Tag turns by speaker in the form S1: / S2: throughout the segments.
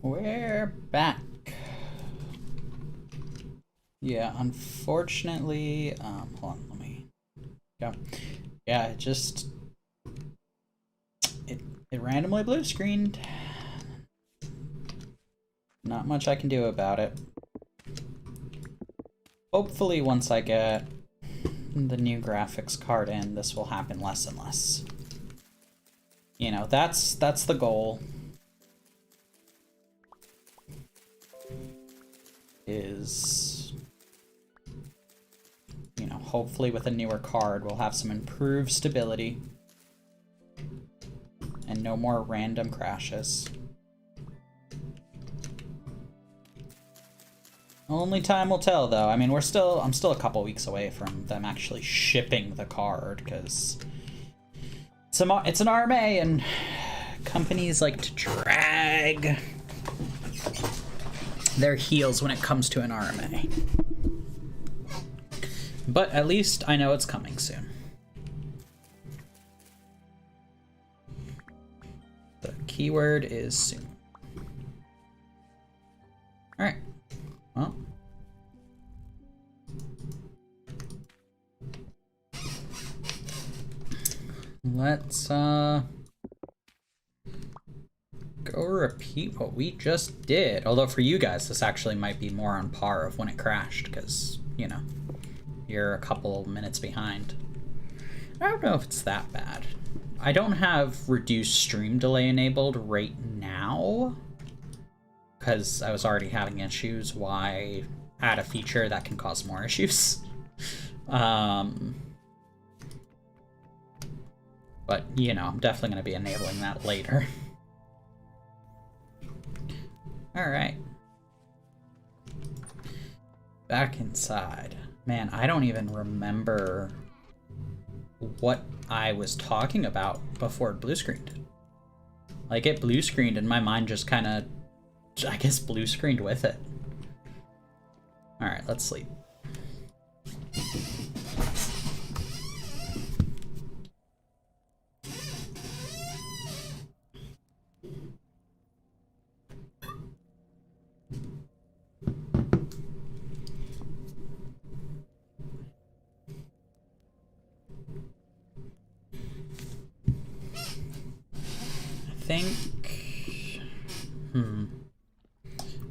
S1: We're back. Yeah, unfortunately, hold on, let me go. Yeah, it randomly blue screened. Not much I can do about it. Hopefully once I get the new graphics card in, this will happen less and less. You know, that's the goal. Is, you know, hopefully with a newer card we'll have some improved stability and no more random crashes. Only time will tell, though. I mean, I'm still a couple weeks away from them actually shipping the card, because it's an RMA, and companies like to drag their heels when it comes to an RMA. But at least I know it's coming soon. The keyword is soon. Alright. Well. Let's go repeat what we just did. Although for you guys, this actually might be more on par of when it crashed, because, you know, you're a couple minutes behind. I don't know if it's that bad. I don't have reduced stream delay enabled right now, because I was already having issues. Why add a feature that can cause more issues? But, you know, I'm definitely going to be enabling that later. Alright. Back inside. Man, I don't even remember what I was talking about before it blue screened. Like, it blue screened and my mind just kind of, I guess, blue screened with it. Alright, let's sleep.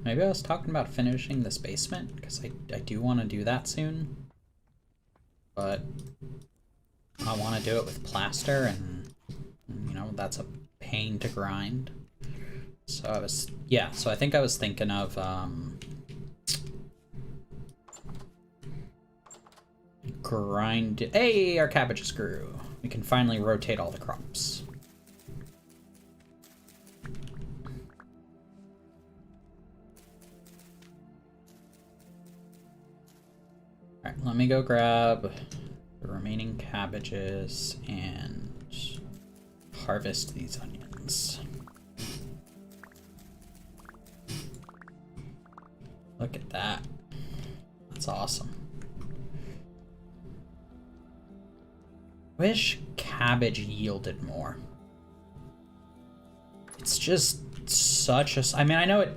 S1: Maybe I was talking about finishing this basement, because I do want to do that soon. But I want to do it with plaster, and, you know, that's a pain to grind. So I think I was thinking of, hey, our cabbages grew. We can finally rotate all the crops. Alright, let me go grab the remaining cabbages and harvest these onions. Look at that. That's awesome. Wish cabbage yielded more. It's just such a... I mean, I know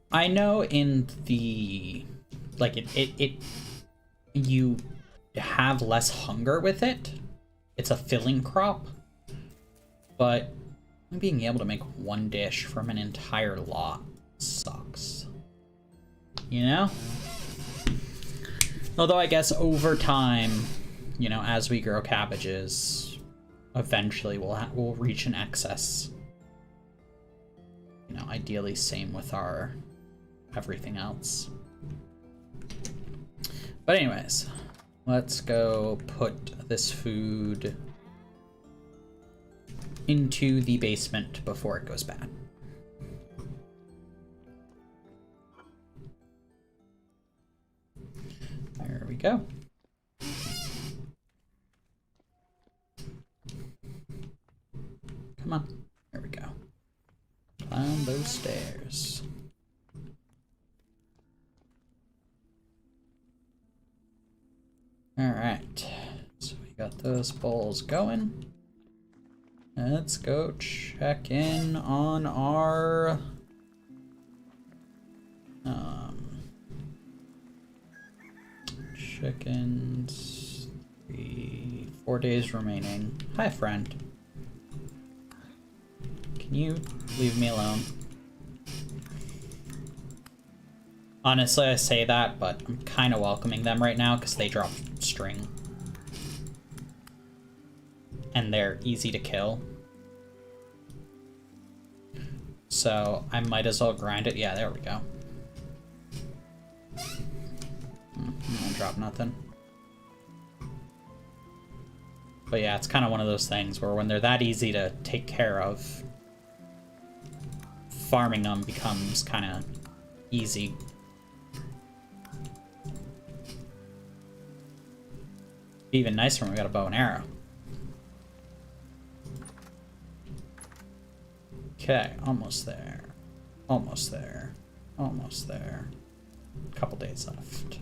S1: I know in the, like, you have less hunger with it. It's a filling crop. But being able to make one dish from an entire lot sucks. You know? Although I guess over time, you know, as we grow cabbages, eventually we'll reach an excess. You know, ideally same with our everything else. But anyways, let's go put this food into the basement before it goes bad. There we go. Come on. There we go. Climb those stairs. Alright, so we got those bowls going. Let's go check in on our chickens. 4 days remaining. Hi, friend. Can you leave me alone? Honestly, I say that, but I'm kind of welcoming them right now because they drop string. And they're easy to kill. So I might as well grind it. Yeah, there we go. Don't drop nothing. But yeah, it's kind of one of those things where when they're that easy to take care of, farming them becomes kind of easy. Be even nicer when we got a bow and arrow. Okay, almost there. Almost there. Almost there. Couple days left.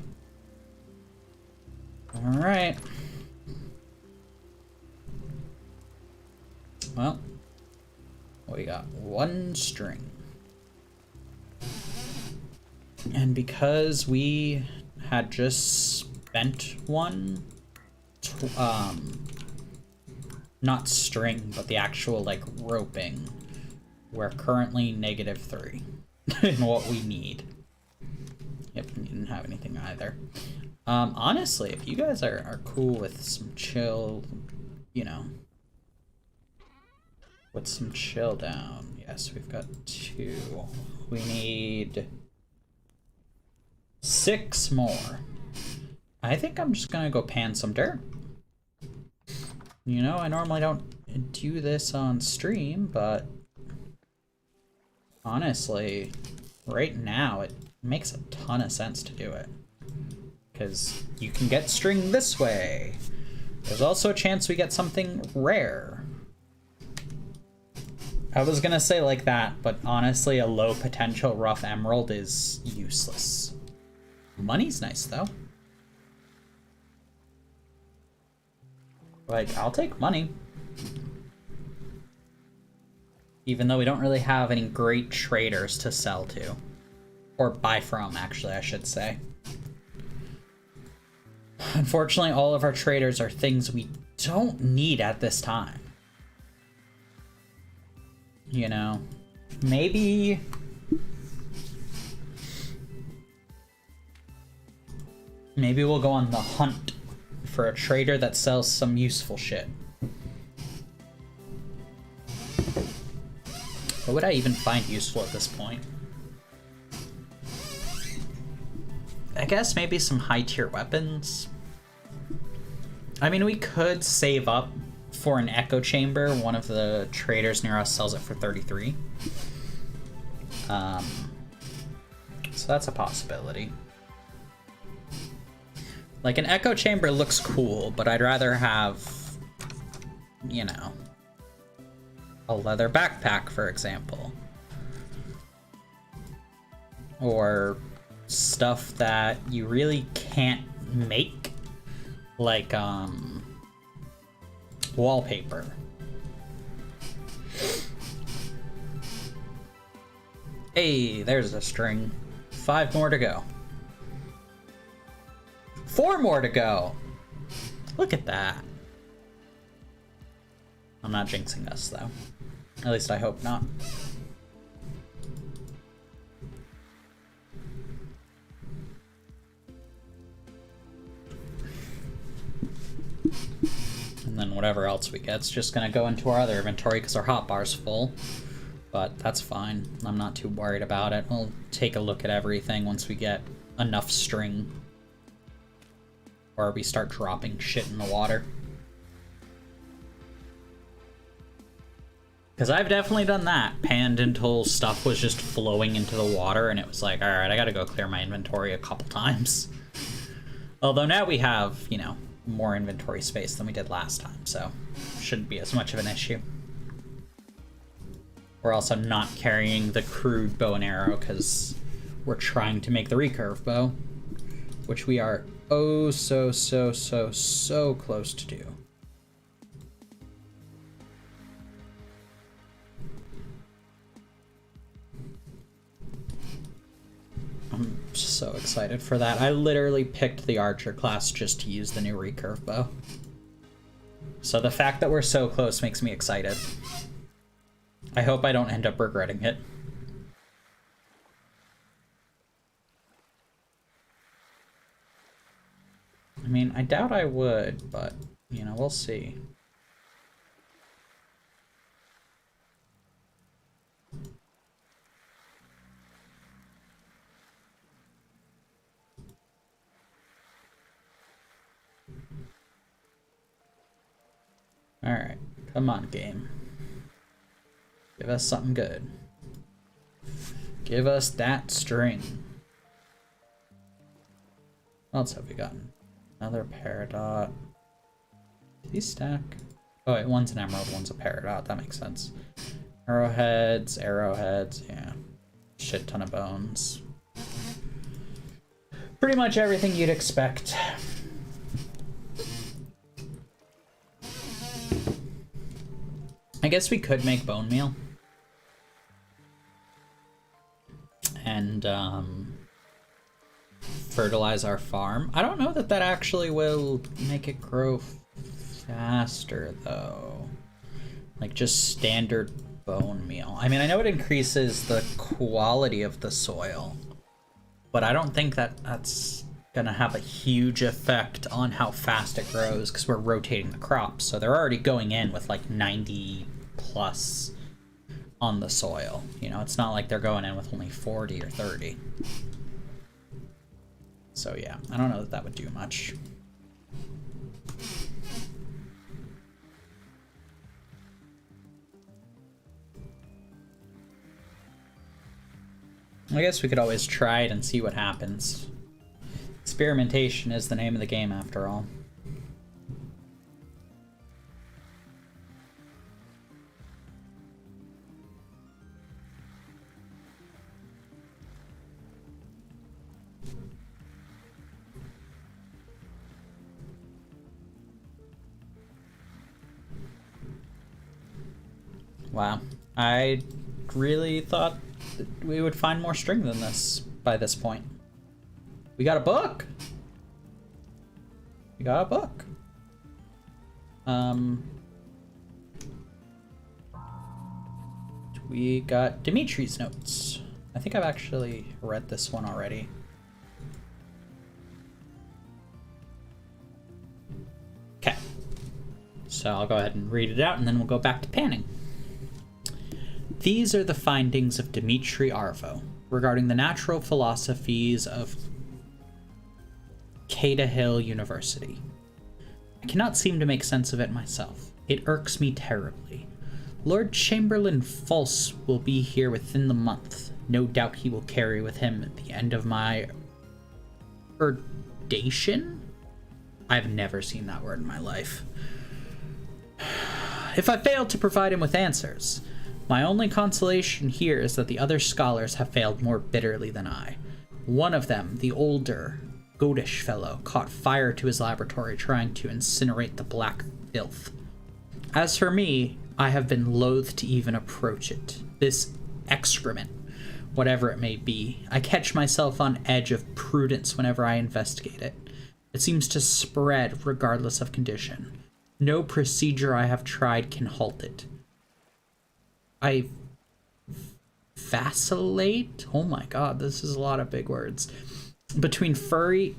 S1: Alright. Well, we got 1 string. And because we had just spent one, not string, but the actual, like, roping, we're currently -3 in what we need. Yep, we didn't have anything either. Honestly, if you guys are cool with some chill, you know, with some chill down. Yes, we've got 2. We need 6 more. I think I'm just gonna go pan some dirt. You know, I normally don't do this on stream, but honestly, right now it makes a ton of sense to do it. Because you can get string this way. There's also a chance we get something rare. I was gonna say like that, but honestly, a low potential rough emerald is useless. Money's nice though. Like, I'll take money. Even though we don't really have any great traders to sell to. Or buy from, actually, I should say. Unfortunately, all of our traders are things we don't need at this time. You know, maybe we'll go on the hunt for a trader that sells some useful shit. What would I even find useful at this point? I guess maybe some high tier weapons. I mean, we could save up for an echo chamber. One of the traders near us sells it for 33. So that's a possibility. Like, an echo chamber looks cool, but I'd rather have, you know, a leather backpack, for example. Or stuff that you really can't make, like, wallpaper. Hey, there's a string. 5 more to go. 4 more to go. Look at that. I'm not jinxing us, though. At least I hope not. And then whatever else we get's just gonna go into our other inventory because our hotbar's full. But that's fine. I'm not too worried about it. We'll take a look at everything once we get enough string. Or we start dropping shit in the water. Because I've definitely done that. Panned until stuff was just flowing into the water and it was like, alright, I gotta go clear my inventory a couple times. Although now we have, you know, more inventory space than we did last time, so shouldn't be as much of an issue. We're also not carrying the crude bow and arrow because we're trying to make the recurve bow, which we are oh so close to do. so excited for that. I literally picked the archer class just to use the new recurve bow. So the fact that we're so close makes me excited. I hope I don't end up regretting it. I mean, I doubt I would, but, you know, we'll see. Alright, come on, game. Give us something good. Give us that string. What else have we gotten? Another Peridot. Do these stack? Oh wait, one's an emerald, one's a Peridot. That makes sense. Arrowheads, yeah. Shit ton of bones. Pretty much everything you'd expect. I guess we could make bone meal. And, fertilize our farm. I don't know that that actually will make it grow faster, though. Like, just standard bone meal. I mean, I know it increases the quality of the soil, but I don't think that that's gonna have a huge effect on how fast it grows, because we're rotating the crops, so they're already going in with, like, 90 plus on the soil. You know, it's not like they're going in with only 40 or 30. So yeah, I don't know that that would do much. I guess we could always try it and see what happens. Experimentation is the name of the game, after all. Wow. I really thought that we would find more string than this by this point. We got a book! We got a book. We got Dimitri's notes. I think I've actually read this one already. Okay. So I'll go ahead and read it out and then we'll go back to panning. These are the findings of Dimitri Arvo regarding the natural philosophies of Cadahill University. I cannot seem to make sense of it myself. It irks me terribly. Lord Chamberlain False will be here within the month. No doubt he will carry with him at the end of my erdation? I've never seen that word in my life. If I fail to provide him with answers, my only consolation here is that the other scholars have failed more bitterly than I. One of them, the older, goatish fellow, caught fire to his laboratory trying to incinerate the black filth. As for me, I have been loath to even approach it. This excrement, whatever it may be, I catch myself on edge of prudence whenever I investigate it. It seems to spread regardless of condition. No procedure I have tried can halt it. I vacillate? Oh my god, this is a lot of big words. Between fury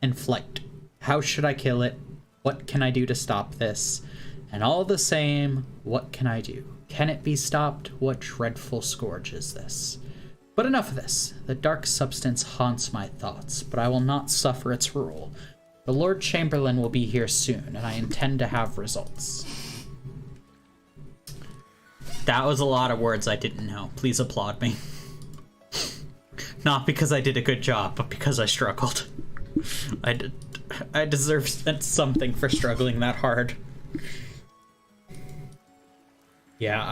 S1: and flight. How should I kill it? What can I do to stop this? And all the same, what can I do? Can it be stopped? What dreadful scourge is this? But enough of this. The dark substance haunts my thoughts, but I will not suffer its rule. The Lord Chamberlain will be here soon, and I intend to have results. That was a lot of words I didn't know. Please applaud me. Not because I did a good job, but because I struggled. I deserve something for struggling that hard. Yeah,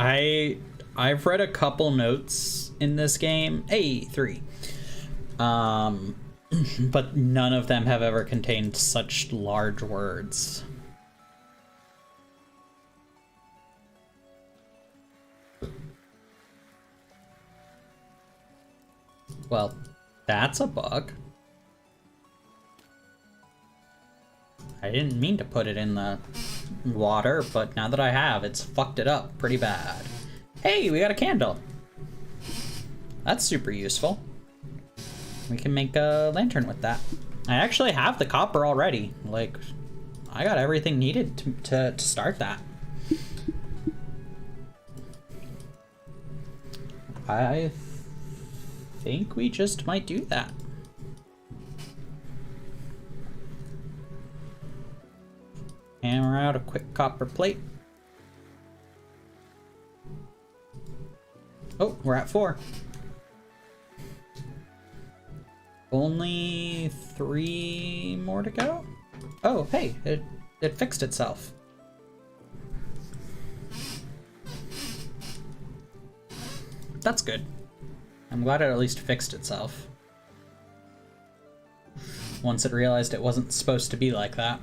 S1: I've read a couple notes in this game. Hey, 3. But none of them have ever contained such large words. Well, that's a bug. I didn't mean to put it in the water, but now that I have, it's fucked it up pretty bad. Hey, we got a candle. That's super useful. We can make a lantern with that. I actually have the copper already. Like, I got everything needed to start that. I think we just might do that. Hammer out a quick copper plate. Oh, we're at 4. Only 3 more to go? Oh, hey, it fixed itself. That's good. I'm glad it at least fixed itself. Once it realized it wasn't supposed to be like that.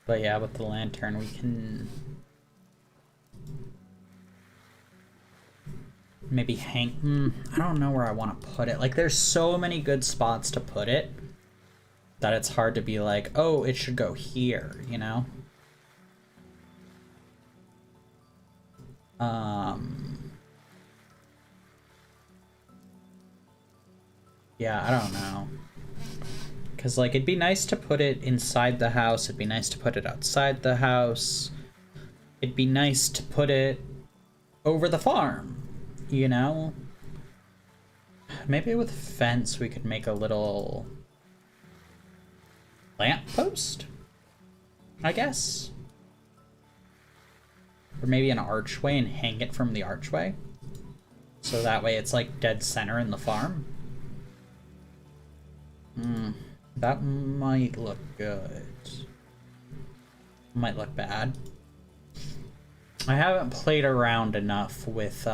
S1: But yeah, with the lantern we can maybe hang... I don't know where I want to put it. Like, there's so many good spots to put it that it's hard to be like, oh, it should go here, you know? Yeah, I don't know. Because, like, it'd be nice to put it inside the house. It'd be nice to put it outside the house. It'd be nice to put it over the farm, you know? Maybe with a fence we could make a little lamppost, I guess? Or maybe an archway and hang it from the archway. So that way it's, like, dead center in the farm. That might look good. Might look bad. I haven't played around enough with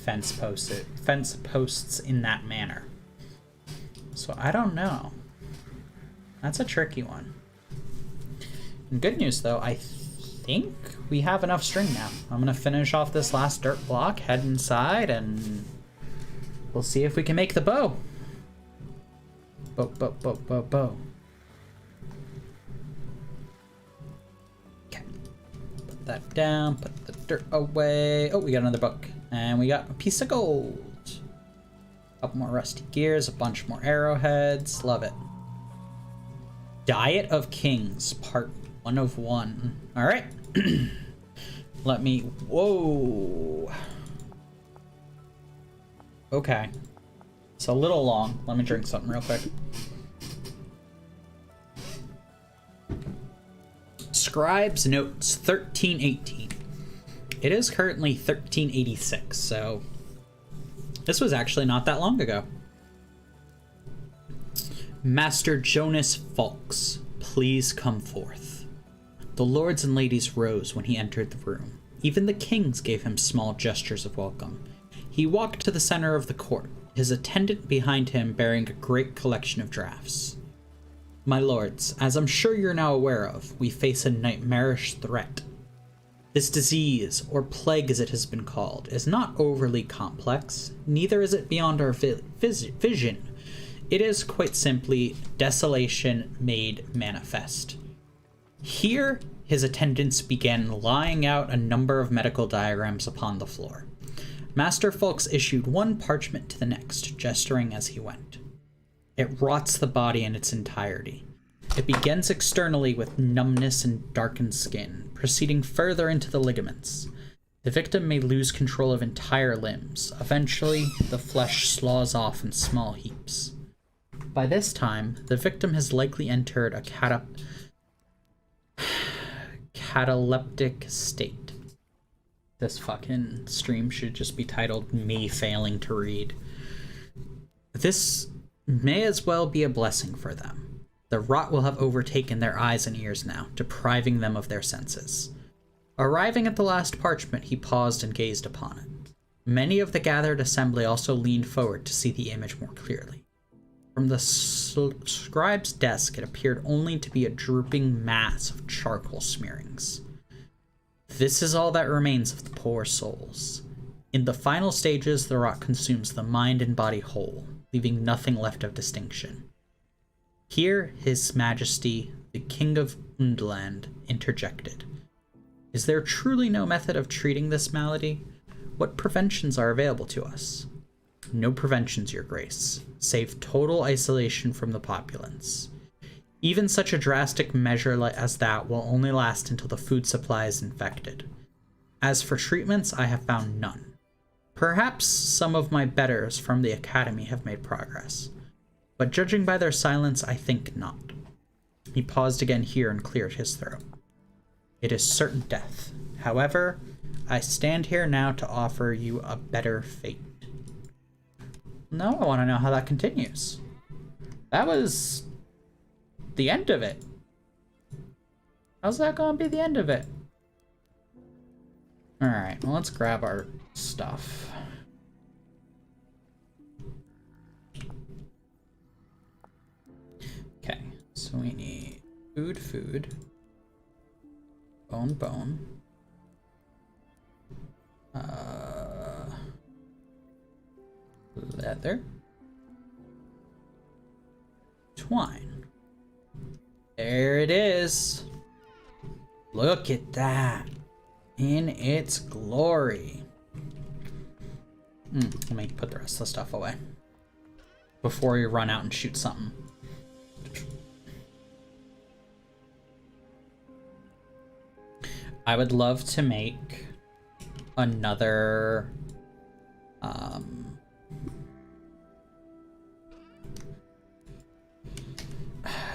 S1: fence posts in that manner. So I don't know. That's a tricky one. And good news though, I think we have enough string now. I'm gonna finish off this last dirt block, head inside, and we'll see if we can make the bow. Bow. Okay. Put that down, put the dirt away. Oh, we got another book. And we got a piece of gold. A couple more rusty gears, a bunch more arrowheads. Love it. Diet of Kings, part 1 of 1. Alright. Let me... Whoa. Okay. It's a little long. Let me drink something real quick. Scribe's Notes, 1318. It is currently 1386, so this was actually not that long ago. Master Jonas Fawkes, please come forth. The lords and ladies rose when he entered the room. Even the kings gave him small gestures of welcome. He walked to the center of the court, his attendant behind him bearing a great collection of drafts. My lords, as I'm sure you're now aware of, we face a nightmarish threat. This disease, or plague as it has been called, is not overly complex, neither is it beyond our vision. It is quite simply desolation made manifest. Here, his attendants began laying out a number of medical diagrams upon the floor. Master Fawkes issued one parchment to the next, gesturing as he went. It rots the body in its entirety. It begins externally with numbness and darkened skin, proceeding further into the ligaments. The victim may lose control of entire limbs. Eventually, the flesh sloughs off in small heaps. By this time, the victim has likely entered a cataleptic state. This fucking stream should just be titled Me Failing to Read. This may as well be a blessing for them. The rot will have overtaken their eyes and ears now, depriving them of their senses. Arriving at the last parchment, he paused and gazed upon it. Many of the gathered assembly also leaned forward to see the image more clearly. From the scribe's desk, it appeared only to be a drooping mass of charcoal smearings. This is all that remains of the poor souls. In the final stages, the rot consumes the mind and body whole, leaving nothing left of distinction. Here, His Majesty, the King of Undland, interjected. Is there truly no method of treating this malady? What preventions are available to us? No preventions, Your Grace, save total isolation from the populace. Even such a drastic measure as that will only last until the food supply is infected. As for treatments, I have found none. Perhaps some of my betters from the Academy have made progress, but judging by their silence, I think not. He paused again here and cleared his throat. It is certain death. However, I stand here now to offer you a better fate. Now I want to know how that continues. That was the end of it. How's that going to be the end of it? Alright, well, let's grab our stuff. Okay, so we need food, bone, leather, twine. There it is. Look at that in its glory. Let me put the rest of the stuff away before we run out and shoot something. I would love to make another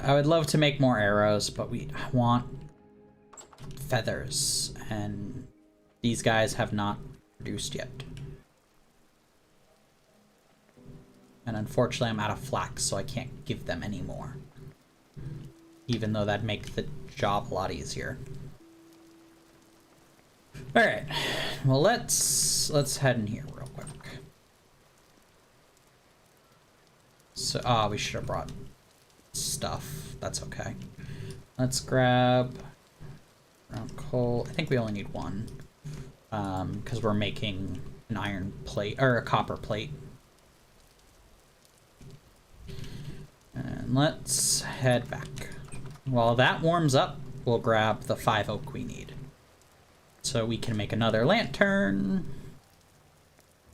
S1: I would love to make more arrows, but I want feathers, and these guys have not produced yet. And unfortunately, I'm out of flax, so I can't give them any more. Even though that'd make the job a lot easier. Alright, well let's head in here real quick. So, we should have brought stuff. That's okay. Let's grab round coal. I think we only need one. Because we're making an iron plate, or a copper plate. And let's head back. While that warms up, we'll grab the 5 oak we need. So we can make another lantern.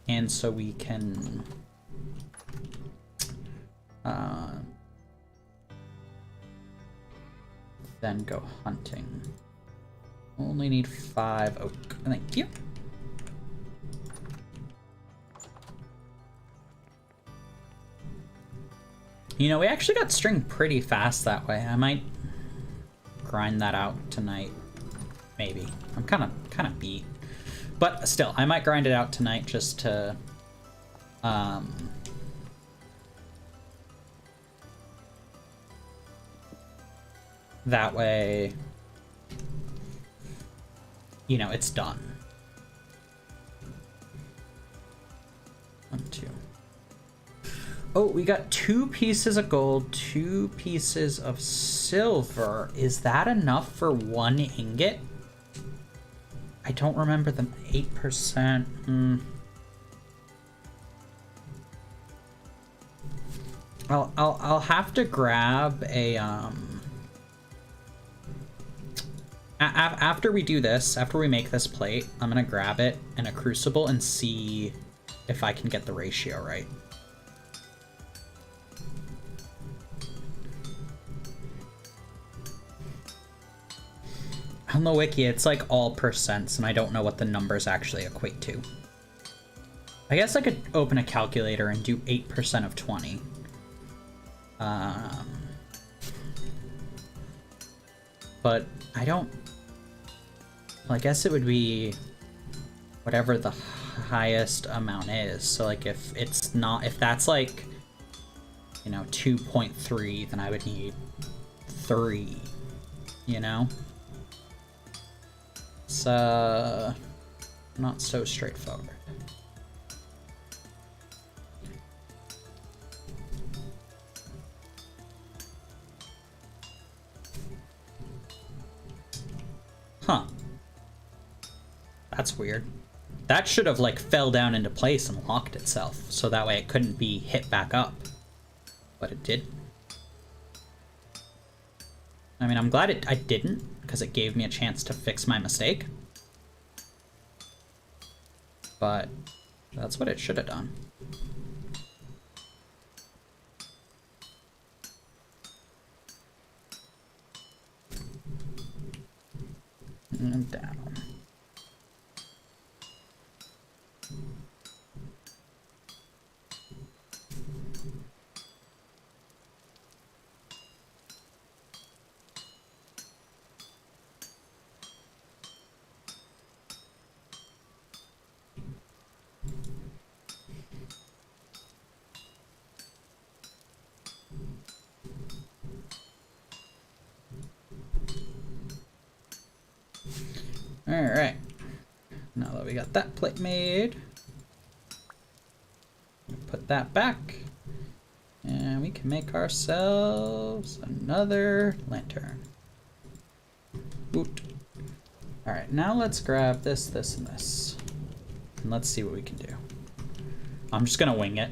S1: And so we can then go hunting. Only need 5 oak. Thank you. You know, we actually got string pretty fast that way. I might grind that out tonight. Maybe. I'm kind of beat. But still, I might grind it out tonight just to that way, you know, it's done. 1, 2. Oh, we got 2 pieces of gold, 2 pieces of silver. Is that enough for 1 ingot? I don't remember the 8%. I'll have to grab a after we do this, after we make this plate, I'm gonna grab it in a crucible and see if I can get the ratio right. On the wiki, it's like all percents, and I don't know what the numbers actually equate to. I guess I could open a calculator and do 8% of 20. But I don't... Well, I guess it would be whatever the highest amount is. So, like, if it's not... If that's, like, you know, 2.3, then I would need 3, you know? It's not so straightforward. Huh. That's weird. That should have like fell down into place and locked itself, so that way it couldn't be hit back up. But it did. I mean, I'm glad I didn't, because it gave me a chance to fix my mistake. But that's what it should have done. And down. Alright, now that we got that plate made, put that back, and we can make ourselves another lantern. Oot. Alright, now let's grab this, this, and this, and let's see what we can do. I'm just gonna wing it.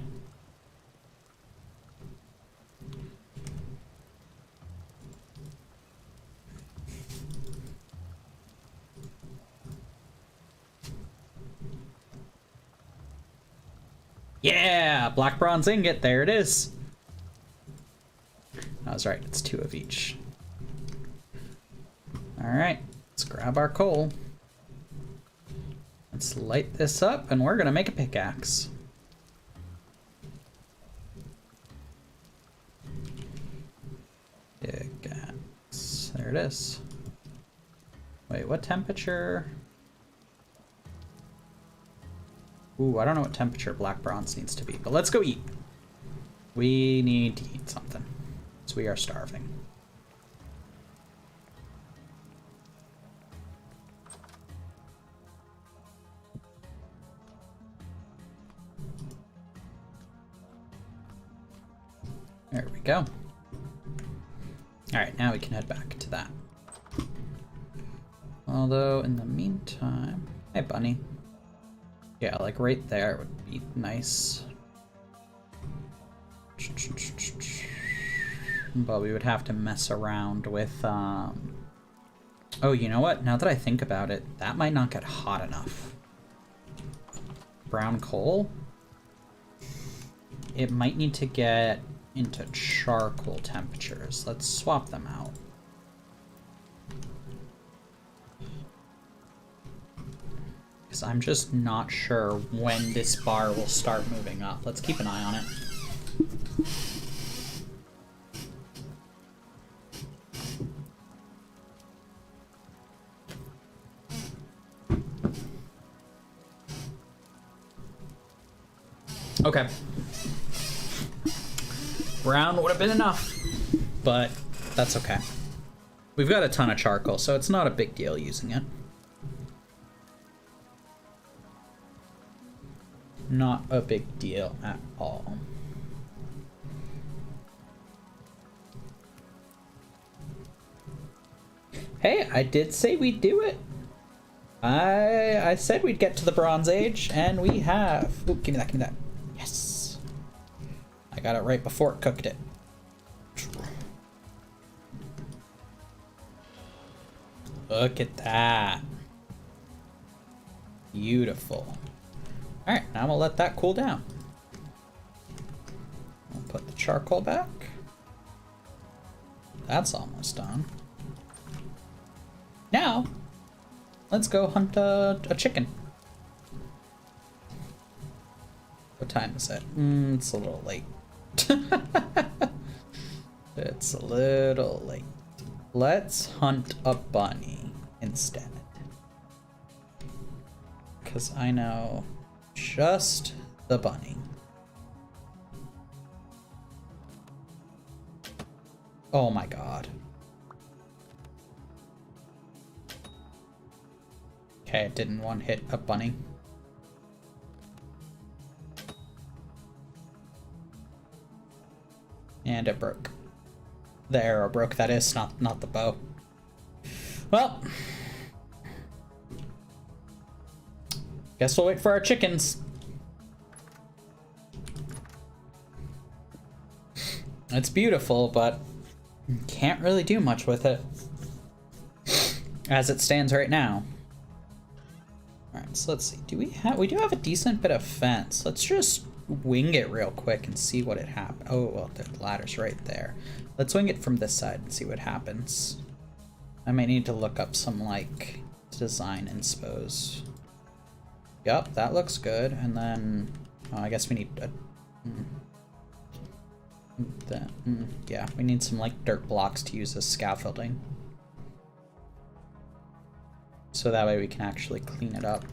S1: Yeah, black bronze ingot, there it is. I was right, it's 2 of each. Alright, let's grab our coal. Let's light this up, and we're gonna make a pickaxe. Pickaxe, there it is. Wait, what temperature? Ooh, I don't know what temperature black bronze needs to be, but let's go eat. We need to eat something, so we are starving. There we go. Alright, now we can head back to that. Although, in the meantime... Hey, bunny. Yeah, like right there would be nice. But we would have to mess around with, Oh, you know what? Now that I think about it, that might not get hot enough. Brown coal? It might need to get into charcoal temperatures. Let's swap them out. Because I'm just not sure when this bar will start moving up. Let's keep an eye on it. Okay. Brown would have been enough, but that's okay. We've got a ton of charcoal, so it's not a big deal using it. Not a big deal at all. Hey, I did say we'd do it. I said we'd get to the Bronze Age, and we have. Ooh, give me that, give me that. Yes. I got it right before it cooked it. Look at that. Beautiful. Alright, now I'm gonna let that cool down. I'll put the charcoal back. That's almost done. Now, let's go hunt a chicken. What time is it? It's a little late. It's a little late. Let's hunt a bunny instead. Because I know just the bunny. Oh my god. Okay, it didn't one hit a bunny. And it broke. The arrow broke, that is, not the bow. Well, guess we'll wait for our chickens. It's beautiful, but can't really do much with it as it stands right now. All right, so let's see. We do have a decent bit of fence. Let's just wing it real quick and see what it happens. Oh, well, the ladder's right there. Let's wing it from this side and see what happens. I might need to look up some, like, design inspos. Yup, that looks good. And then, I guess we need a... yeah, we need some, like, dirt blocks to use as scaffolding. So that way we can actually clean it up.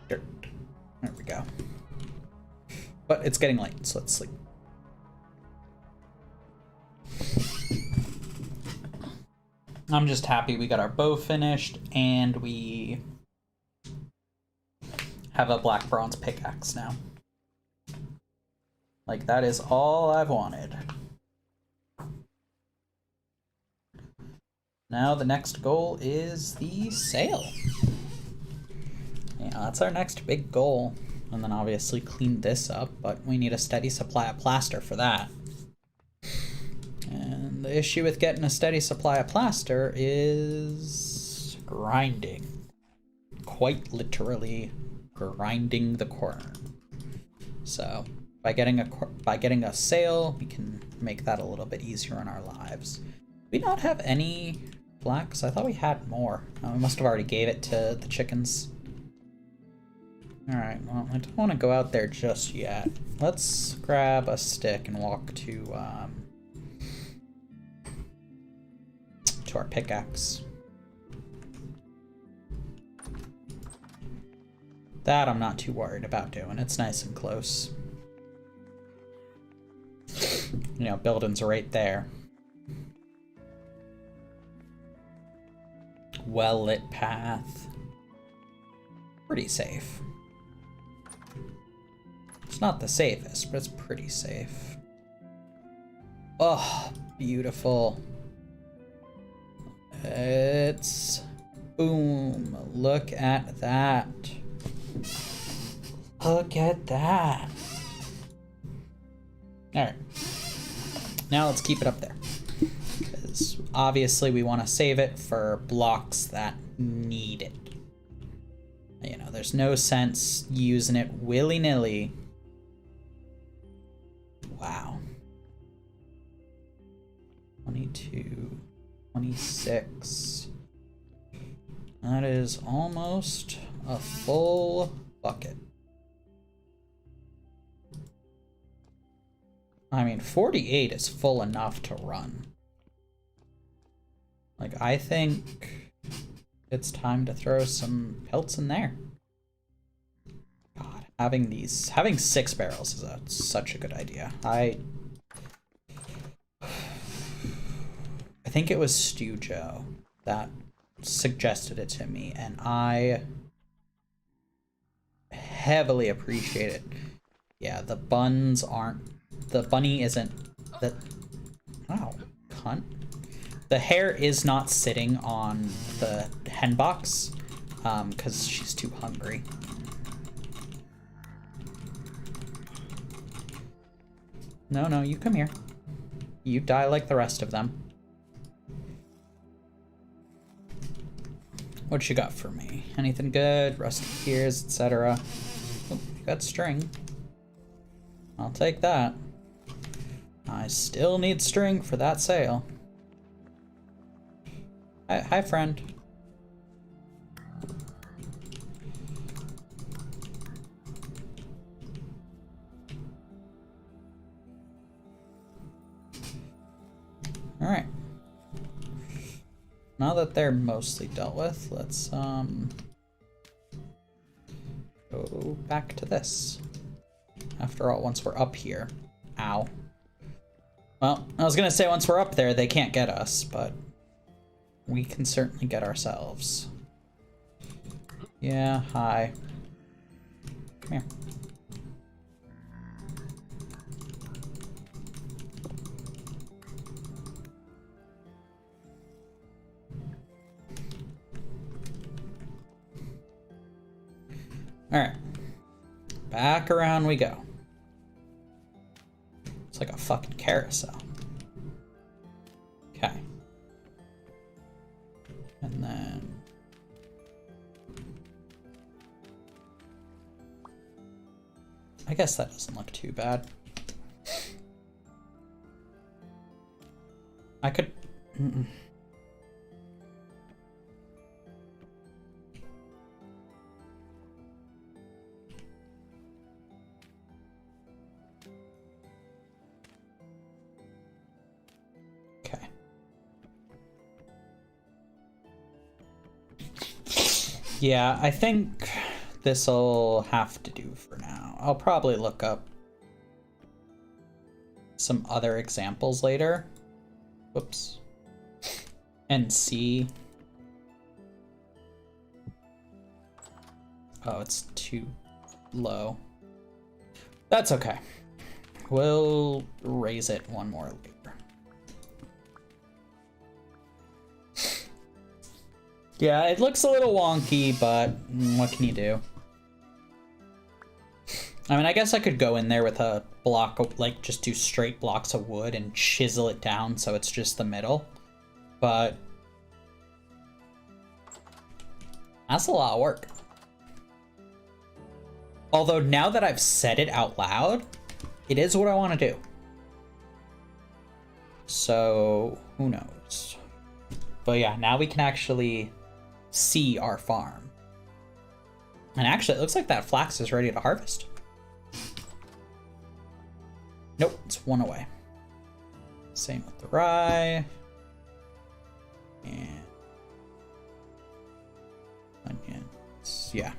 S1: Dirt. There we go. But it's getting late, so let's sleep. I'm just happy we got our bow finished and we have a black bronze pickaxe now. Like, that is all I've wanted. Now the next goal is the sail. Yeah, that's our next big goal. And then obviously clean this up, but we need a steady supply of plaster for that. And the issue with getting a steady supply of plaster is grinding. Quite literally grinding the corner. So by getting a sail, we can make that a little bit easier in our lives. Do we not have any blacks? I thought we had more. We must have already gave it to the chickens. Alright, well, I don't want to go out there just yet. Let's grab a stick and walk to our pickaxe. That I'm not too worried about doing. It's nice and close. You know, buildings are right there. Well-lit path. Pretty safe. It's not the safest, but it's pretty safe. Oh, beautiful. It's... boom. Look at that. Look at that. Alright. Now let's keep it up there. Because obviously we want to save it for blocks that need it. You know, there's no sense using it willy-nilly. Wow. 22, 26. That is almost a full bucket. I mean, 48 is full enough to run. Like, I think it's time to throw some pelts in there. God, having 6 barrels is such a good idea. I think it was Stew Joe that suggested it to me, and I heavily appreciate it. Yeah, the bunny isn't the... Oh, cunt. The hare is not sitting on the hen box, because she's too hungry. No, you come here. You die like the rest of them. What you got for me? Anything good? Rusty gears, etc. Oh, you got string. I'll take that. I still need string for that sail. Hi, friend. Alright. Now that they're mostly dealt with, let's go back to this. After all, once we're up here. Ow. Well, I was gonna say once we're up there, they can't get us, but we can certainly get ourselves. Yeah, hi. Come here. Alright. Back around we go. It's like a fucking carousel. Okay. And then... I guess that doesn't look too bad. I could... Okay. Yeah, I think this'll have to do for now. I'll probably look up some other examples later. Whoops. And see. Oh, it's too low. That's okay. We'll raise it one more later. Yeah, it looks a little wonky, but what can you do? I mean, I guess I could go in there with a block of, like, just do straight blocks of wood and chisel it down so it's just the middle. But that's a lot of work. Although now that I've said it out loud, it is what I want to do. So, who knows? But yeah, now we can actually see our farm. And actually, it looks like that flax is ready to harvest. Nope, it's one away. Same with the rye. And onions. Yeah.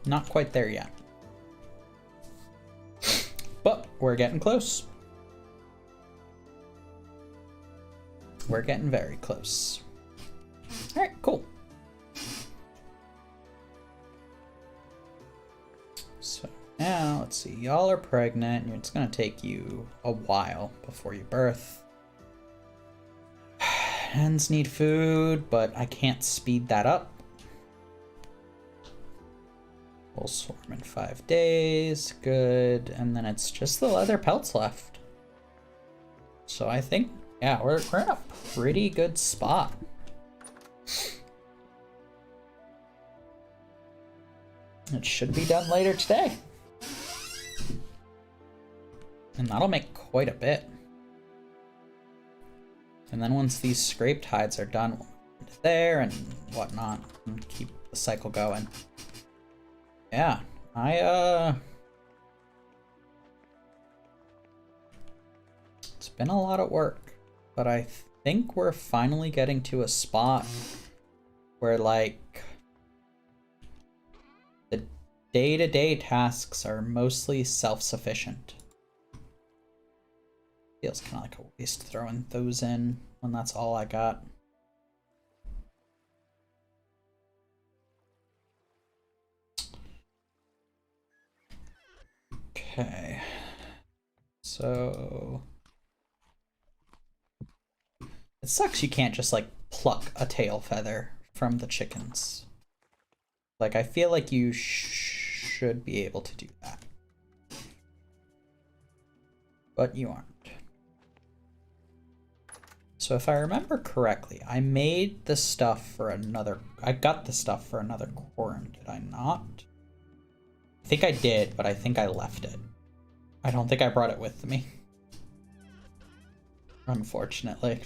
S1: Not quite there yet. But we're getting close. We're getting very close. All right, cool. So now, let's see. Y'all are pregnant. It's going to take you a while before you birth. Hens need food, but I can't speed that up. We'll swarm in 5 days. Good. And then it's just the leather pelts left. So I think, yeah, we're in a pretty good spot. It should be done later today. And that'll make quite a bit. And then once these scraped hides are done, we'll put it there and whatnot, and keep the cycle going. Yeah, it's been a lot of work, but I think we're finally getting to a spot where, like, the day-to-day tasks are mostly self-sufficient. Feels kind of like a waste throwing those in when that's all I got. Okay, so it sucks you can't just like pluck a tail feather from the chickens. Like, I feel like you should be able to do that, but you aren't. So if I remember correctly, I made the stuff for another, I got the stuff for another quorum, did I not? I think I did, but I think I left it. I don't think I brought it with me. Unfortunately.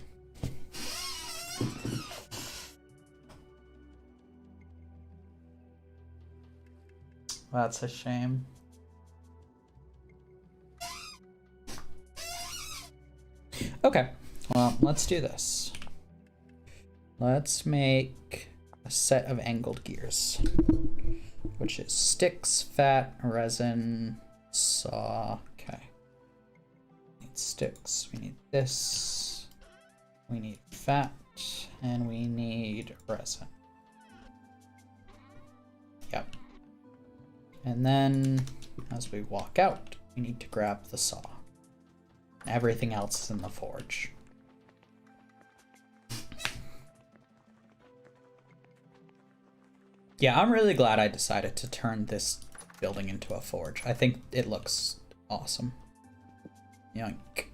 S1: That's a shame. Okay, well, let's do this. Let's make a set of angled gears, which is sticks, fat, resin, saw. Okay. Need sticks. We need this. We need fat. And we need resin. Yep. And then as we walk out, we need to grab the saw. Everything else is in the forge. Yeah, I'm really glad I decided to turn this building into a forge. I think it looks awesome. Yoink.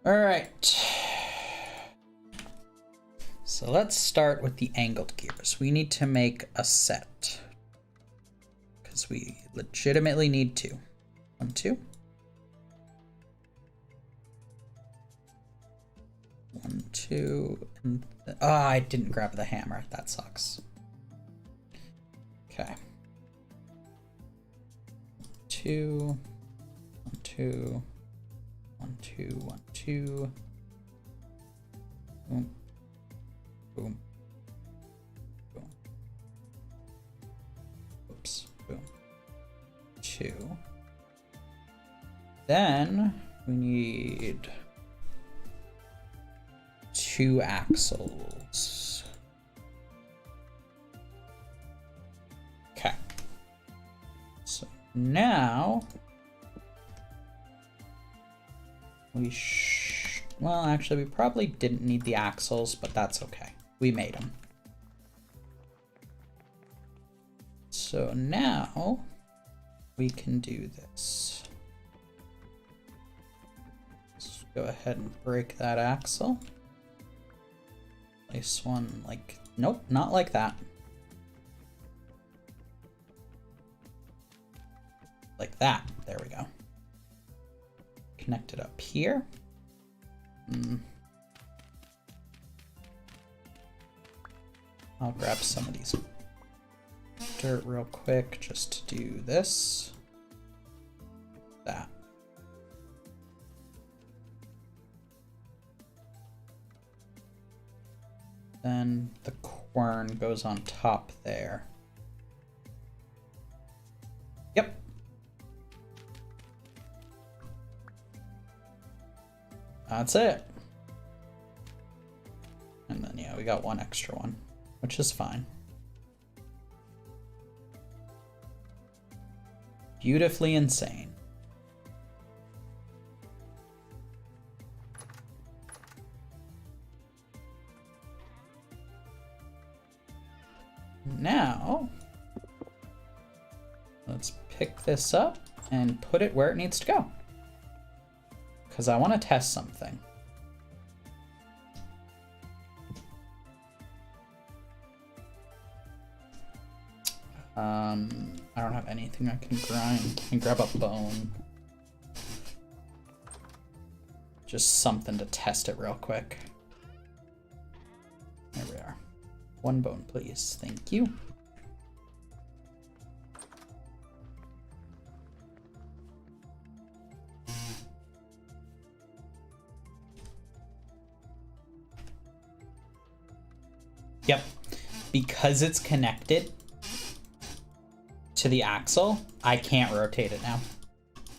S1: All right. So let's start with the angled gears. We need to make a set because we legitimately need two. 1, 2. 1, 2, and I didn't grab the hammer. That sucks. Okay. 2, 1, 2, 1, 2, 1, 2. Boom. Boom. Boom. Oops. Boom. 2. Then we need 2 axles. Okay. So now we well, actually, we probably didn't need the axles, but that's okay. We made them. So now we can do this. Let's go ahead and break that axle. Place one like, nope, not like that. Like that, there we go. Connect it up here. I'll grab some of these dirt real quick just to do this. That. Then the quern goes on top there. Yep. That's it. And then, yeah, we got one extra one, which is fine. Beautifully insane. Now, let's pick this up and put it where it needs to go. Because I want to test something. I don't have anything I can grind. I can grab a bone. Just something to test it real quick. There we are. 1 bone, please. Thank you. Yep. Because it's connected to the axle, I can't rotate it now.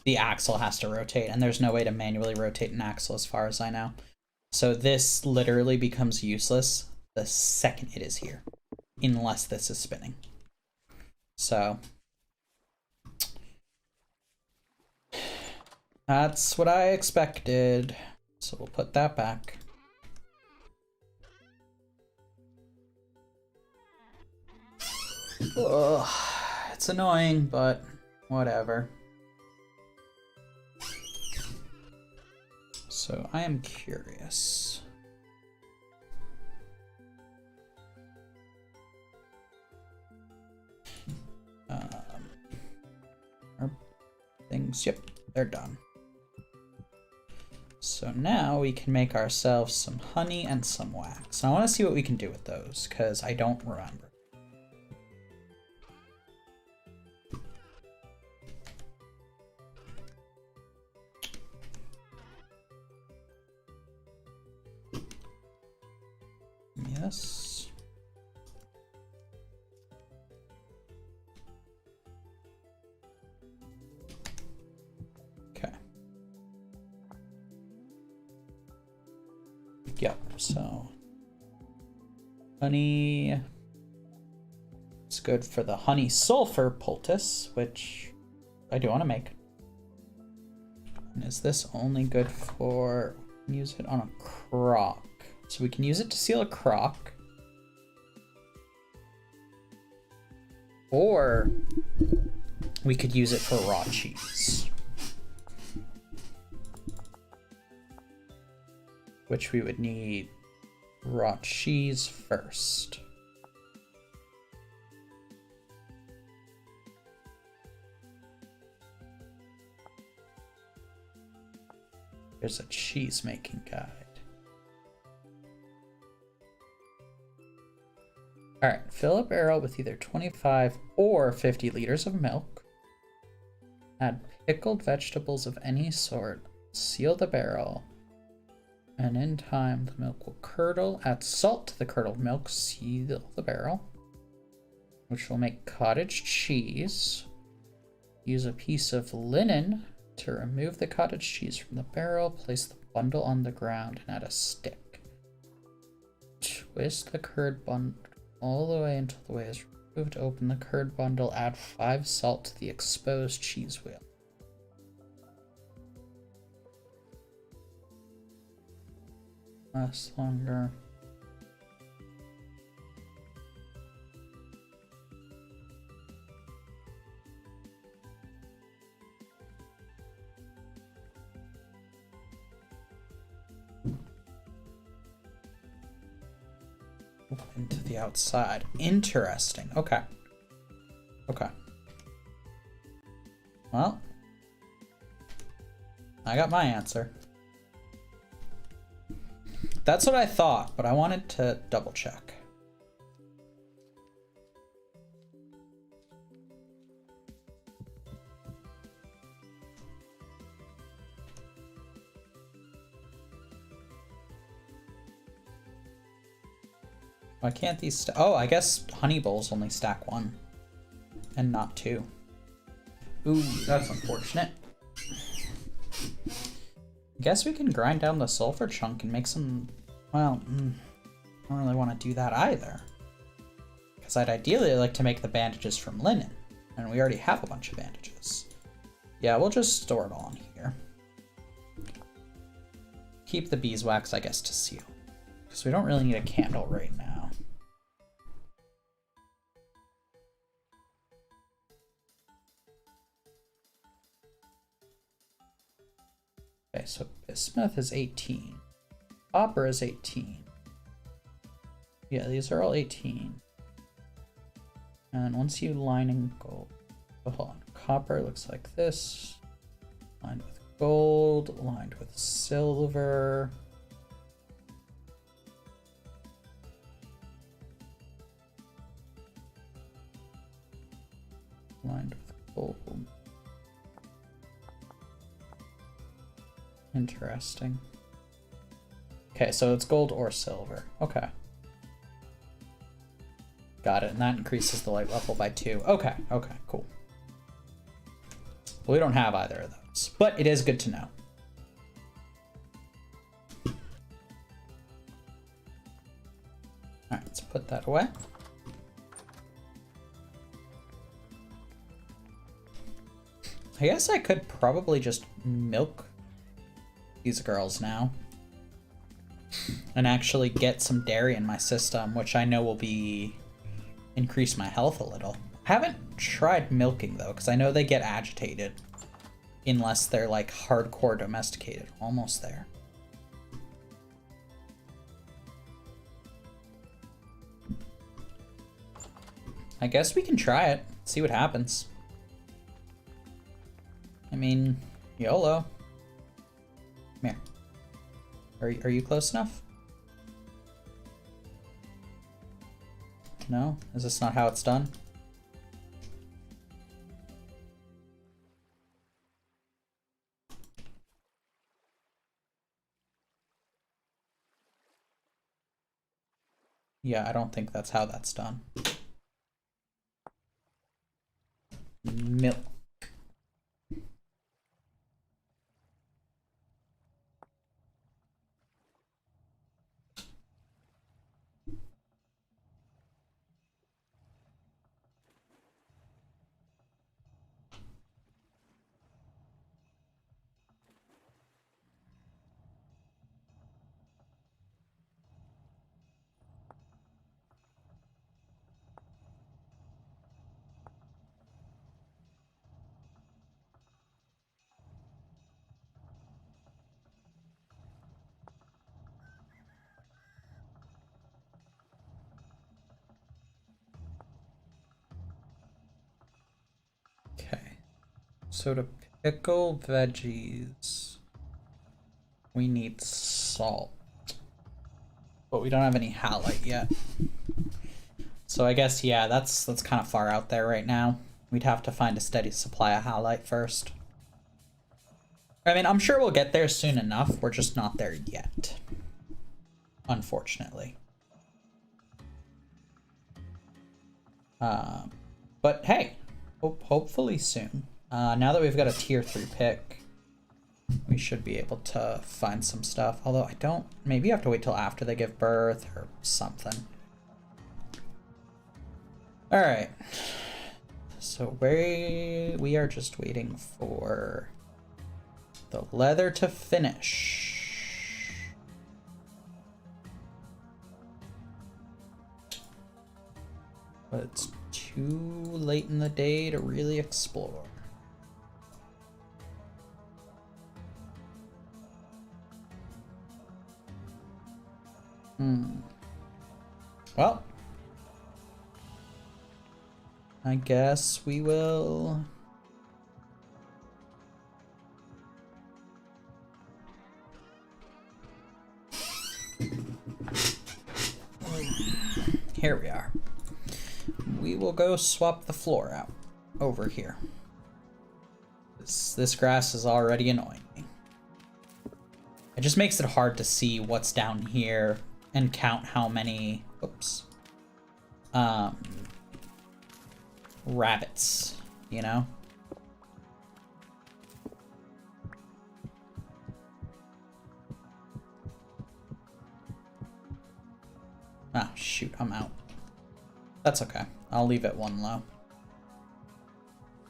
S1: The axle has to rotate, and there's no way to manually rotate an axle as far as I know. So this literally becomes useless the second it is here, unless this is spinning. So that's what I expected. So we'll put that back. Ugh, it's annoying, but whatever. So I am curious. Our things, yep, they're done. So now we can make ourselves some honey and some wax. And I want to see what we can do with those, because I don't remember. Yes. Okay. Yep, so honey. It's good for the honey sulfur poultice, which I do want to make. And is this only good for, use it on a crock? So we can use it to seal a crock. Or we could use it for raw cheese. Which we would need raw cheese first. There's a cheese making guide. All right, fill a barrel with either 25 or 50 liters of milk. Add pickled vegetables of any sort. Seal the barrel. And in time, the milk will curdle. Add salt to the curdled milk. Seal the barrel, which will make cottage cheese. Use a piece of linen to remove the cottage cheese from the barrel. Place the bundle on the ground and add a stick. Twist the curd bundle all the way until the whey is removed. Open the curd bundle. Add 5 salt to the exposed cheese wheel. Last longer. Into the outside. Interesting. Okay. Okay. Well, I got my answer. That's what I thought, but I wanted to double check. Why can't these oh, I guess honey bowls only stack 1 and not 2. Ooh, that's unfortunate. I guess we can grind down the sulfur chunk and make some, well, I don't really want to do that either. Because I'd ideally like to make the bandages from linen, and we already have a bunch of bandages. Yeah, we'll just store it all in here. Keep the beeswax, I guess, to seal. Because we don't really need a candle right now. Okay, so bismuth is 18. Copper is 18. Yeah, these are all 18. And once you line in gold, oh, hold on. Copper looks like this. Lined with gold, lined with silver. Lined with gold. Interesting. Okay, so it's gold or silver. Okay. Got it, and that increases the light level by 2. Okay, okay, cool. Well, we don't have either of those, but it is good to know. Alright, let's put that away. I guess I could probably just milk these girls now and actually get some dairy in my system, which I know will be increase my health a little. I haven't tried milking though, because I know they get agitated unless they're like hardcore domesticated. Almost there. I guess we can try it, see what happens. I mean, YOLO. Come here. Are you close enough? No? Is this not how it's done? Yeah, I don't think that's how that's done. Milk. So to pickle veggies, we need salt. But we don't have any halite yet. So I guess, yeah, that's kind of far out there right now. We'd have to find a steady supply of halite first. I mean, I'm sure we'll get there soon enough. We're just not there yet. Unfortunately. But hey, hopefully soon. Now that we've got a tier 3 pick, we should be able to find some stuff. Although I don't, maybe you have to wait till after they give birth or something. All right. So we are just waiting for the leather to finish. But it's too late in the day to really explore. Well, I guess we will. Here we are. We will go swap the floor out over here. This grass is already annoying me. It just makes it hard to see what's down here and count how many, oops, rabbits, you know? Ah, shoot, I'm out. That's okay. I'll leave it one low.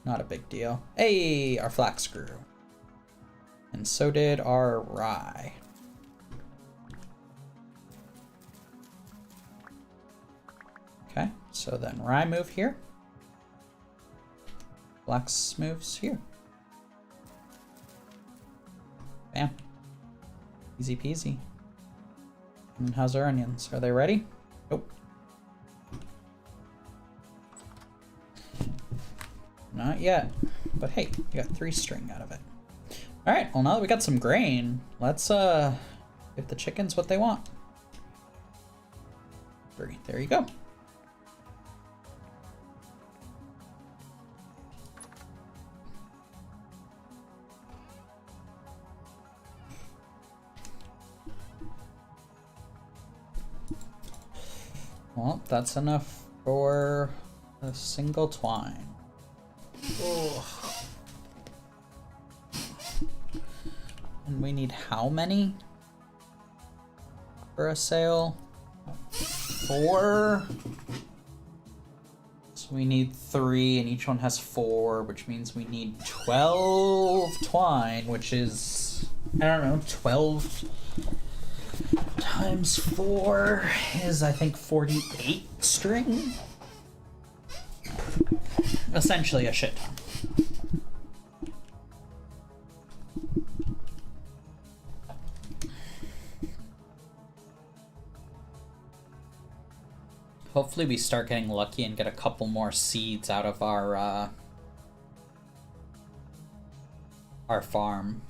S1: Not a big deal. Hey, our flax grew. And so did our rye. Okay, so then rye move here. Flax moves here. Bam. Easy peasy. And how's our onions? Are they ready? Nope. Not yet. But hey, we got 3 string out of it. Alright, well now that we got some grain, let's give the chickens what they want. 3. There you go. Well, that's enough for a single twine. Ugh. And we need how many for a sale? 4. So we need 3, and each one has 4, which means we need 12 twine, which is, I don't know, 12 times 4 is, I think, 48 string. Essentially a shit ton. Hopefully we start getting lucky and get a couple more seeds out of our farm.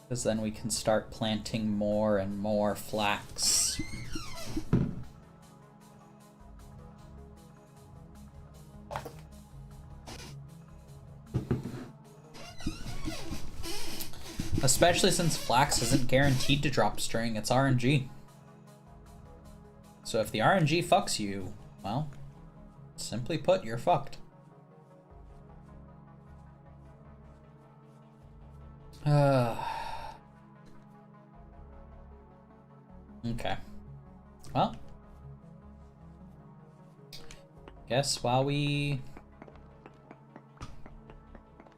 S1: Because then we can start planting more and more flax. Especially since flax isn't guaranteed to drop string, it's RNG. So if the RNG fucks you, well, simply put, you're fucked. Okay. Well, guess while we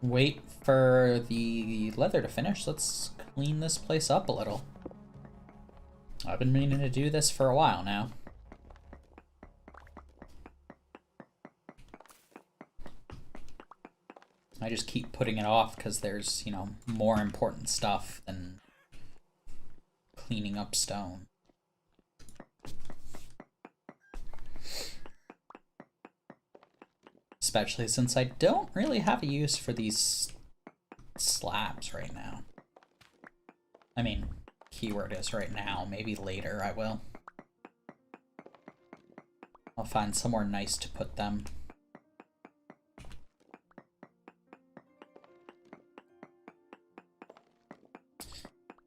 S1: wait for the leather to finish, let's clean this place up a little. I've been meaning to do this for a while now. I just keep putting it off because there's, you know, more important stuff than cleaning up stone. especially since I don't really have a use for these slabs right now. I mean, keyword is right now. Maybe later I will. I'll find somewhere nice to put them.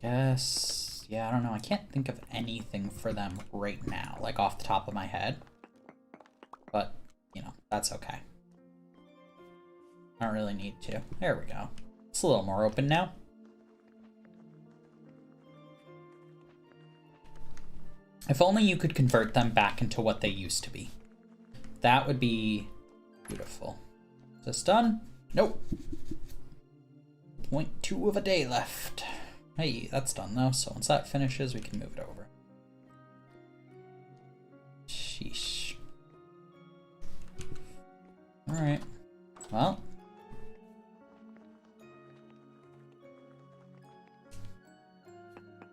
S1: Guess, yeah, I don't know. I can't think of anything for them right now, like off the top of my head. But, you know, that's okay. I don't really need to. There we go. It's a little more open now. If only you could convert them back into what they used to be. That would be beautiful. Is this done? Nope. 0.2 of a day left. Hey, that's done though, so once that finishes, we can move it over. Sheesh. Alright. Well.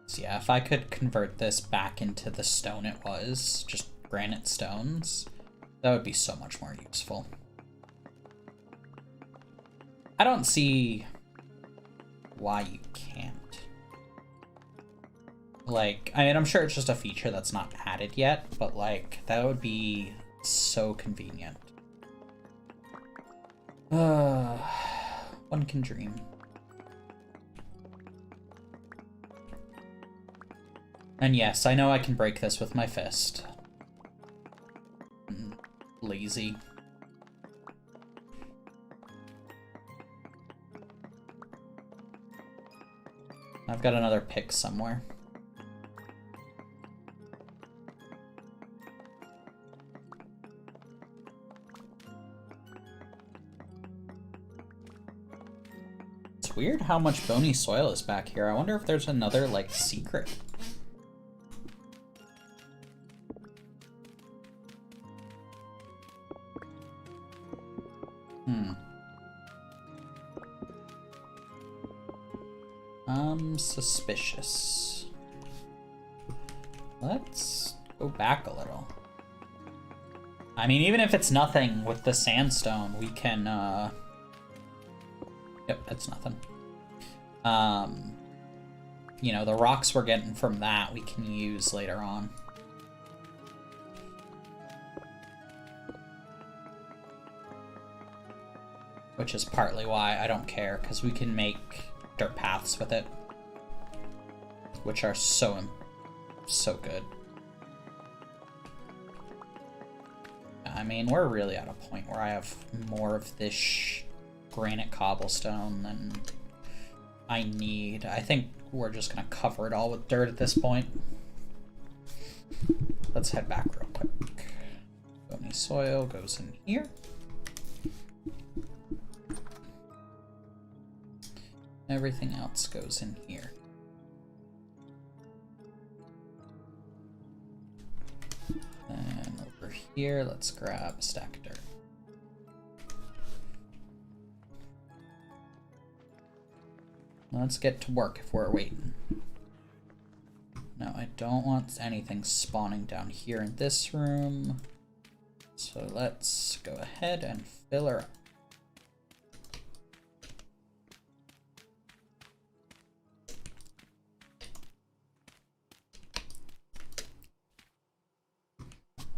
S1: So yeah, if I could convert this back into the stone it was, just granite stones, that would be so much more useful. I don't see why you can't. Like, I mean, I'm sure it's just a feature that's not added yet, but like, that would be so convenient. One can dream. And yes, I know I can break this with my fist. Lazy. I've got another pick somewhere. It's weird how much bony soil is back here. I wonder if there's another, like, secret. I'm suspicious. Let's go back a little. I mean, even if it's nothing with the sandstone, we can, Yep, it's nothing. You know, the rocks we're getting from that we can use later on. Which is partly why I don't care, because we can make dirt paths with it, which are so good. I mean, we're really at a point where I have more of this granite cobblestone than I need. I think we're just gonna cover it all with dirt at this point. Let's head back real quick. Bony soil goes in here. Everything else goes in here. And over here, let's grab a stack of dirt. Let's get to work if we're waiting. No, I don't want anything spawning down here in this room. So let's go ahead and fill her up.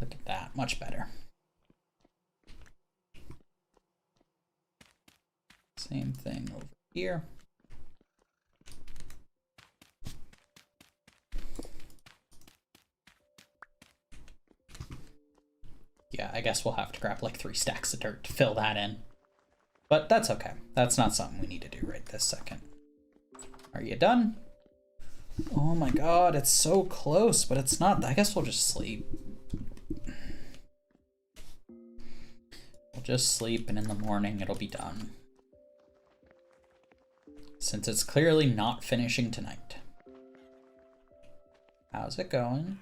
S1: Look at that, much better. Same thing over here. Yeah, I guess we'll have to grab like 3 stacks of dirt to fill that in. But that's okay. That's not something we need to do right this second. Are you done? Oh my god, it's so close, but it's not. I guess we'll just sleep. We'll just sleep, and in the morning it'll be done. Since it's clearly not finishing tonight. How's it going?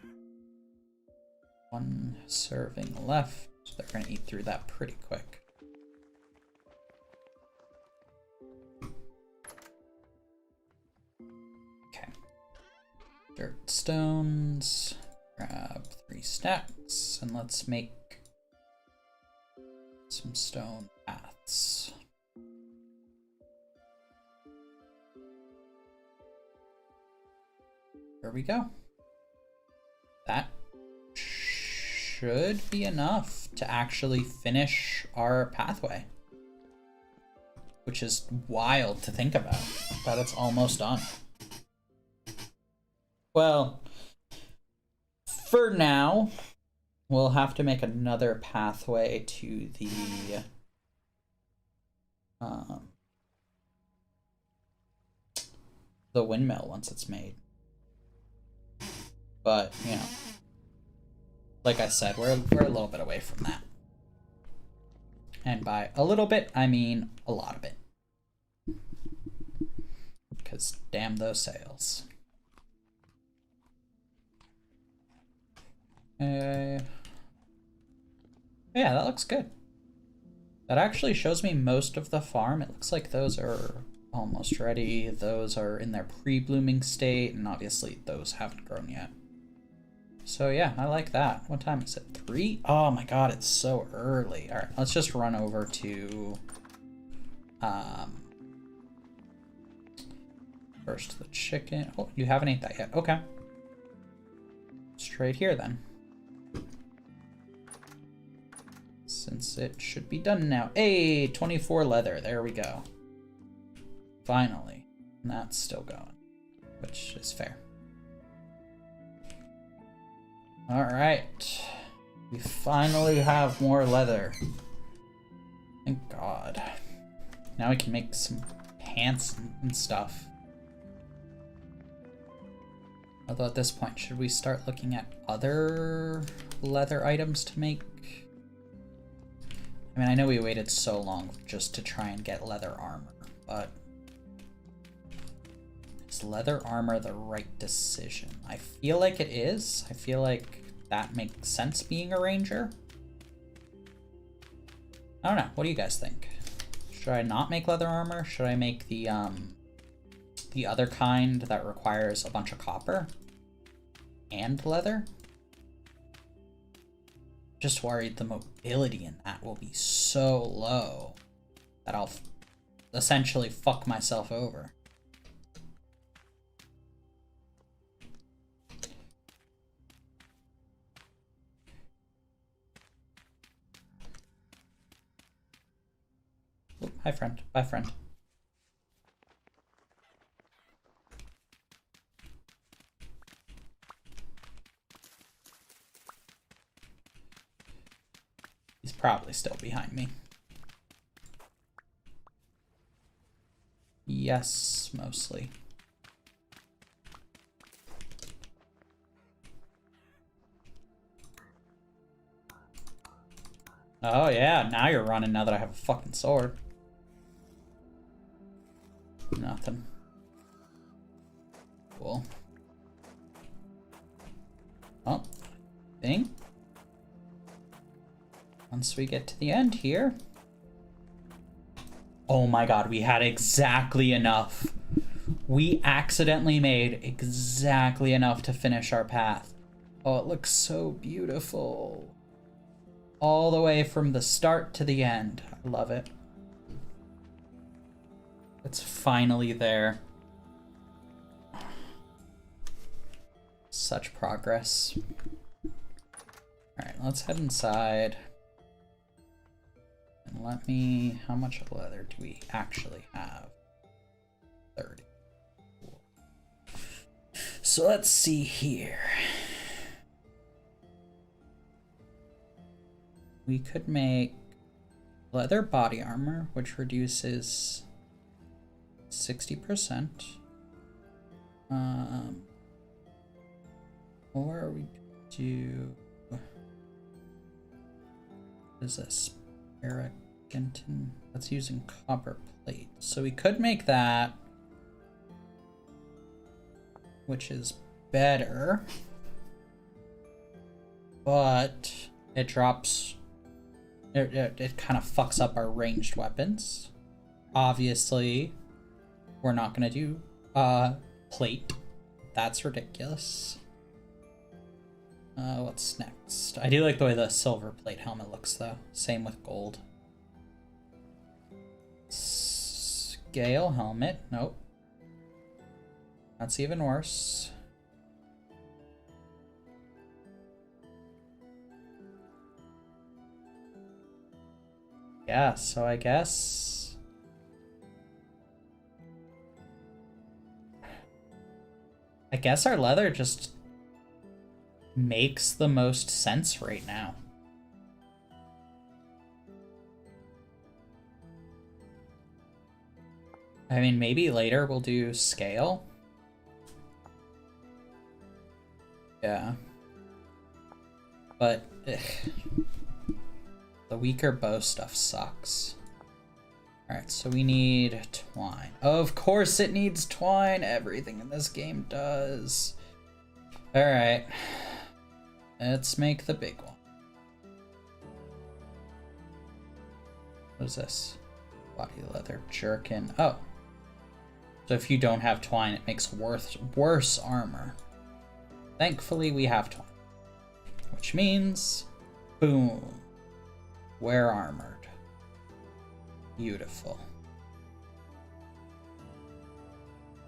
S1: 1 serving left. They're gonna eat through that pretty quick. Okay. Dirt stones. Grab 3 stacks, and let's make Some stone paths. There we go. That should be enough to actually finish our pathway. Which is wild to think about, that it's almost done. Well, for now, we'll have to make another pathway to the windmill once it's made. But, you know, like I said, we're a little bit away from that. And by a little bit, I mean a lot of it. Because damn those sales. Yeah, that looks good. That actually shows me most of the farm. It looks like those are almost ready. Those are in their pre-blooming state, and obviously those haven't grown yet. So yeah, I like that. What time is it? 3? Oh my god, it's so early. All right, let's just run over to first the chicken. Oh, you haven't ate that yet. Okay. Straight here then. Since it should be done now. Hey, 24 leather. There we go. Finally. And that's still going, which is fair. All right. We finally have more leather. Thank God. Now we can make some pants and stuff. Although at this point, should we start looking at other leather items to make? I mean, I know we waited so long just to try and get leather armor, but is leather armor the right decision? I feel like it is. I feel like that makes sense being a ranger. I don't know. What do you guys think? Should I not make leather armor? Should I make the other kind that requires a bunch of copper and leather? Just worried the mobility in that will be so low that I'll essentially fuck myself over. Oh, hi friend. Bye friend. He's probably still behind me. Yes, mostly. Oh yeah, now you're running now that I have a fucking sword. Nothing. Cool. Oh, thing. Once we get to the end here. Oh my god, we had exactly enough. We accidentally made exactly enough to finish our path. Oh, it looks so beautiful. All the way from the start to the end. I love it. It's finally there. Such progress. Alright, let's head inside. And let me... How much leather do we actually have? 30. Cool. So let's see here. We could make leather body armor, which reduces 60%. Or we could do... What is this? Paragentin. That's using copper plate. So we could make that, which is better, but it drops. It kind of fucks up our ranged weapons. Obviously, we're not gonna do plate. That's ridiculous. What's next? I do like the way the silver plate helmet looks, though. Same with gold. scale helmet. Nope. That's even worse. Yeah, so I guess... our leather just makes the most sense right now. I mean, maybe later we'll do scale. Yeah. But ugh. The weaker bow stuff sucks. Alright, so we need twine. Of course it needs twine. Everything in this game does. Alright. Let's make the big one. What is this? Body leather jerkin. Oh. So if you don't have twine, it makes worse armor. Thankfully, we have twine. Which means, boom. We're armored. Beautiful.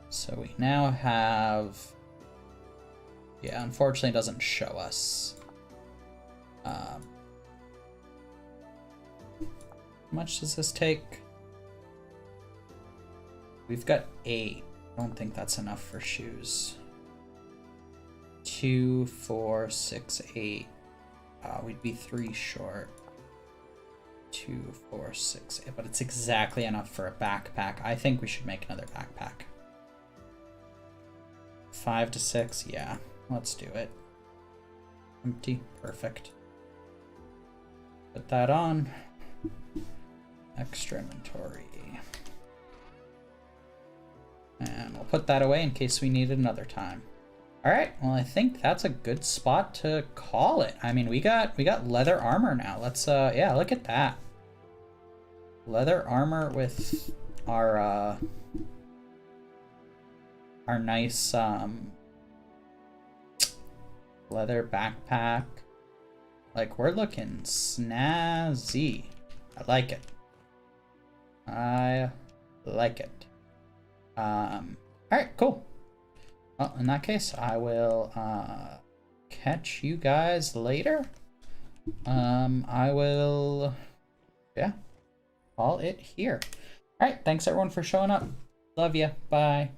S1: So we now have... Yeah, unfortunately it doesn't show us. How much does this take? We've got 8. I don't think that's enough for shoes. 2, 4, 6, 8. We'd be 3 short. 2, 4, 6, 8. But it's exactly enough for a backpack. I think we should make another backpack. 5 to 6, yeah. Let's do it. Empty, perfect. Put that on. Extra inventory. And we'll put that away in case we need it another time. Alright, well I think that's a good spot to call it. I mean, we got leather armor now. Let's yeah, look at that. Leather armor with our nice leather backpack. Like, we're looking snazzy. I like it. I like it. Alright, cool. Well, in that case, I will catch you guys later. I will, yeah, call it here. Alright, thanks everyone for showing up. Love ya. Bye.